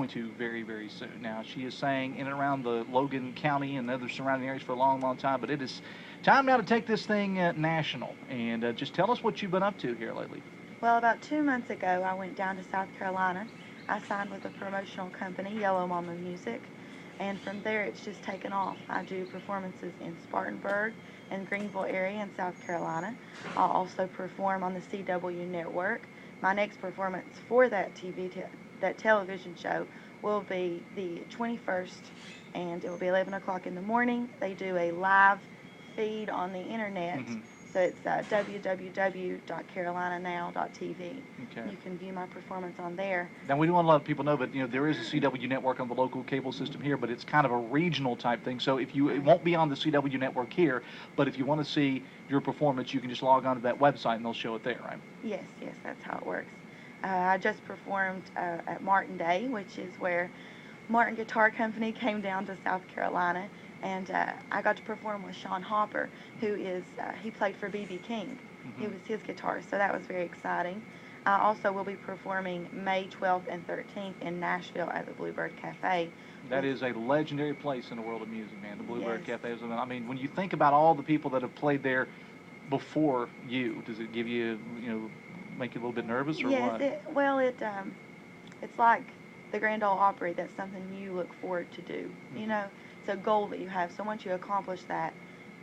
to very, very soon. Now, she is sang in and around the Logan County and other surrounding areas for a long, long time, but it is time now to take this thing national. And just tell us what you've been up to here lately. Well, about 2 months ago, I went down to South Carolina. I signed with a promotional company, Yellow Mama Music, and from there it's just taken off. I do performances in Spartanburg and Greenville area in South Carolina. I'll also perform on the CW network. My next performance for that that television show will be the 21st, and it will be 11 o'clock in the morning. They do a live feed on the internet. So it's www.carolinanow.tv. Okay. You can view my performance on there. Now, we don't want to let people know, but there is a CW network on the local cable system here, but it's kind of a regional type thing. So it won't be on the CW network here, but if you want to see your performance, you can just log on to that website and they'll show it there, right? Yes, that's how it works. I just performed at Martin Day, which is where Martin Guitar Company came down to South Carolina. And I got to perform with Sean Hopper, who he played for B.B. King. He was his guitarist, so that was very exciting. I also will be performing May 12th and 13th in Nashville at the Bluebird Cafe. That is a legendary place in the world of music, man. The Bluebird Cafe is, I mean, when you think about all the people that have played there before you, does it give you, make you a little bit nervous or what? Yes, it's like the Grand Ole Opry. That's something you look forward to do, It's a goal that you have. So once you accomplish that,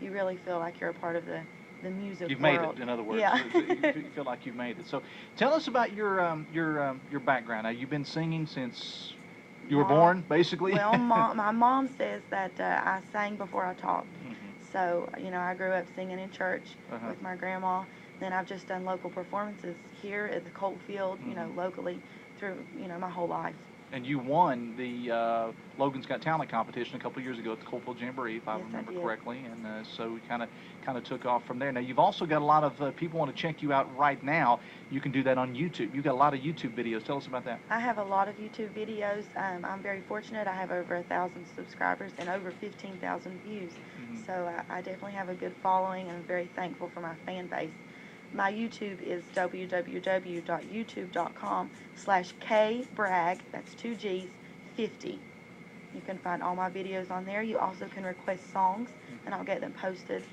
you really feel like you're a part of the music world. You've made it, in other words. Yeah. You feel like you've made it. So tell us about your background. Now, you've been singing since you were born, basically? Well, my mom says that I sang before I talked. So, I grew up singing in church with my grandma. Then I've just done local performances here at the Coalfield, locally through, my whole life. And you won the Logan's Got Talent competition a couple of years ago at the Coalfield Jamboree, if I remember correctly, and so we kind of took off from there. Now, you've also got a lot of people want to check you out right now. You can do that on YouTube. You've got a lot of YouTube videos. Tell us about that. I have a lot of YouTube videos. I'm very fortunate. I have over 1,000 subscribers and over 15,000 views. So I definitely have a good following, and I'm very thankful for my fan base. My YouTube is www.youtube.com/kbragg, that's 2 G's, 50. You can find all my videos on there. You also can request songs, and I'll get them posted.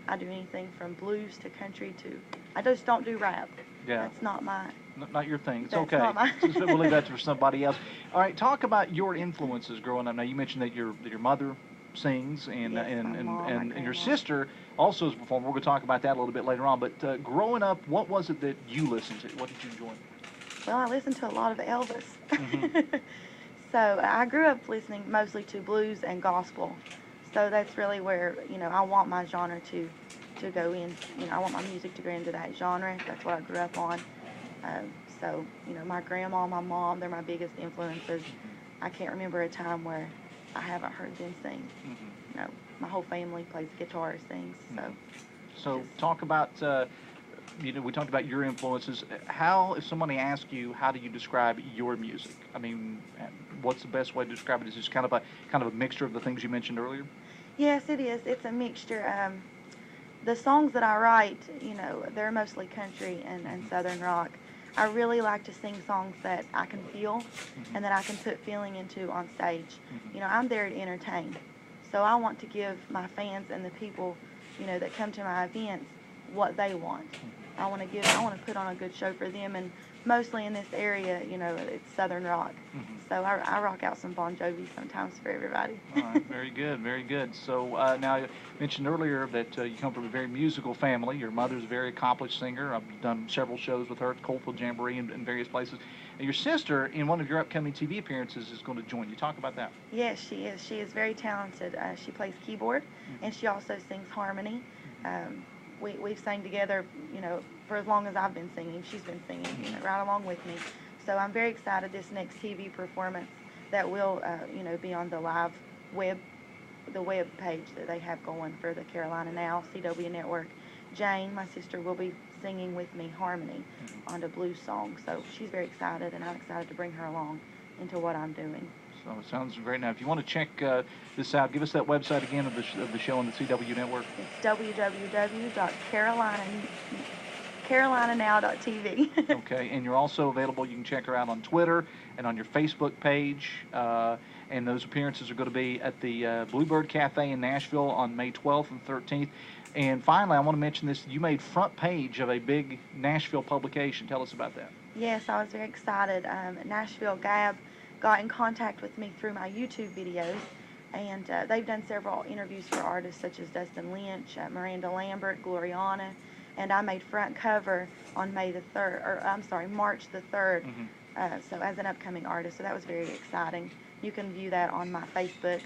I do anything from blues to country to, I just don't do rap. Yeah. That's not my... Not your thing. It's that's okay. Not my We'll leave that for somebody else. All right, talk about your influences growing up. Now, you mentioned that your mother sings, and your sister also is a performer. We're going to talk about that a little bit later on. But growing up, what was it that you listened to? What did you enjoy? Well, I listened to a lot of Elvis. So I grew up listening mostly to blues and gospel. So that's really where, I want my genre to go in. I want my music to go into that genre. That's what I grew up on. So, my grandma, my mom, they're my biggest influences. I can't remember a time where I haven't heard them sing. My whole family plays guitar, sings. So talk about, we talked about your influences. How, if somebody asks you, how do you describe your music? I mean, what's the best way to describe it? Is it kind of a mixture of the things you mentioned earlier? Yes, it is. It's a mixture. The songs that I write, they're mostly country and southern rock. I really like to sing songs that I can feel and that I can put feeling into on stage. I'm there to entertain. So I want to give my fans and the people, that come to my events what they want. I want to put on a good show for them, and mostly in this area, it's southern rock. So I rock out some Bon Jovi sometimes for everybody. All right, very good, very good. So now you mentioned earlier that you come from a very musical family. Your mother's a very accomplished singer. I've done several shows with her at the Coalfield Jamboree and various places. And your sister, in one of your upcoming TV appearances, is going to join you. Talk about that. Yes, she is. She is very talented. She plays keyboard, and she also sings harmony. We've sang together, for as long as I've been singing. She's been singing, right along with me. So I'm very excited this next TV performance that will, be on the live web page that they have going for the Carolina Now CW network. Jane, my sister, will be singing with me harmony on the blues song. So she's very excited, and I'm excited to bring her along into what I'm doing. So it sounds great. Now, if you want to check this out, give us that website again of the show on the CW network. It's www.carolinanow.tv. SouthCarolinaNow.tv. Okay, and you're also available. You can check her out on Twitter and on your Facebook page. And those appearances are going to be at the Bluebird Cafe in Nashville on May 12th and 13th. And finally, I want to mention this. You made front page of a big Nashville publication. Tell us about that. Yes, I was very excited. Nashville Gab got in contact with me through my YouTube videos, and they've done several interviews for artists such as Dustin Lynch, Miranda Lambert, Gloriana, and I made front cover on March the 3rd, so as an upcoming artist, so that was very exciting. You can view that on my Facebook,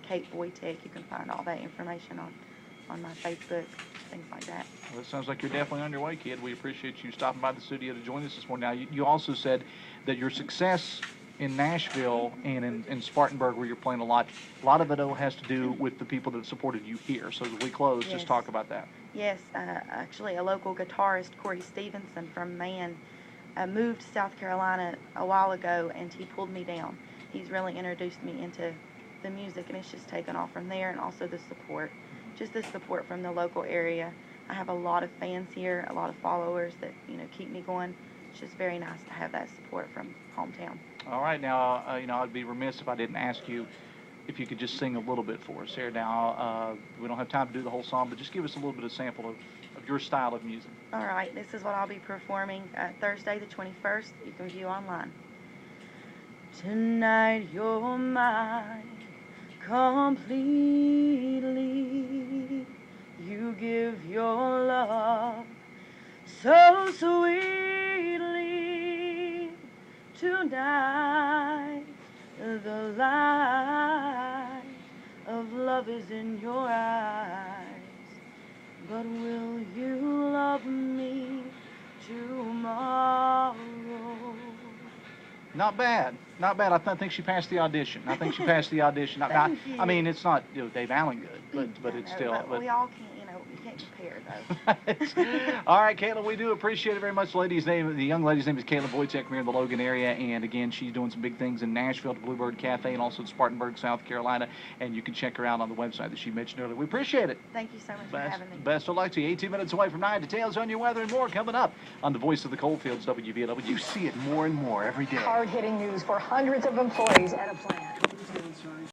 Kaitin Boytek. You can find all that information on my Facebook, things like that. Well, it sounds like you're definitely on your way, kid. We appreciate you stopping by the studio to join us this morning. Now, you also said that your success in Nashville and in Spartanburg, where you're playing a lot of it has to do with the people that supported you here. So as we close, Yes. just talk about that. Yes, actually a local guitarist, Corey Stevenson from Man, moved to South Carolina a while ago, and he pulled me down. He's really introduced me into the music, and it's just taken off from there, and also the support. Just the support from the local area. I have a lot of fans here, a lot of followers that, keep me going. It's just very nice to have that support from hometown. All right, now, I'd be remiss if I didn't ask you if you could just sing a little bit for us here. Now, we don't have time to do the whole song, but just give us a little bit of sample of your style of music. All right, this is what I'll be performing Thursday the 21st. You can view online. Tonight you're mine completely. You give your love so sweetly. Tonight the light of love is in your eyes. But will you love me tomorrow? Not bad. Not bad. I think she passed the audition. Thank you. I mean, it's not Dave Allen good, but it's still. But we all can't, you can't compare though. All right, Caitlin, we do appreciate it very much. The young lady's name is Kaitin Boytek. We're in the Logan area, and again, she's doing some big things in Nashville at the Bluebird Cafe and also in Spartanburg, South Carolina. And you can check her out on the website that she mentioned earlier. We appreciate it. Thank you so much for having me. Best of luck to you. 18 minutes away from 9. Details on your weather and more coming up on the Voice of the Coalfields, WVOW. You see it more and more every day. Hard-hitting news for hundreds of employees at a plant.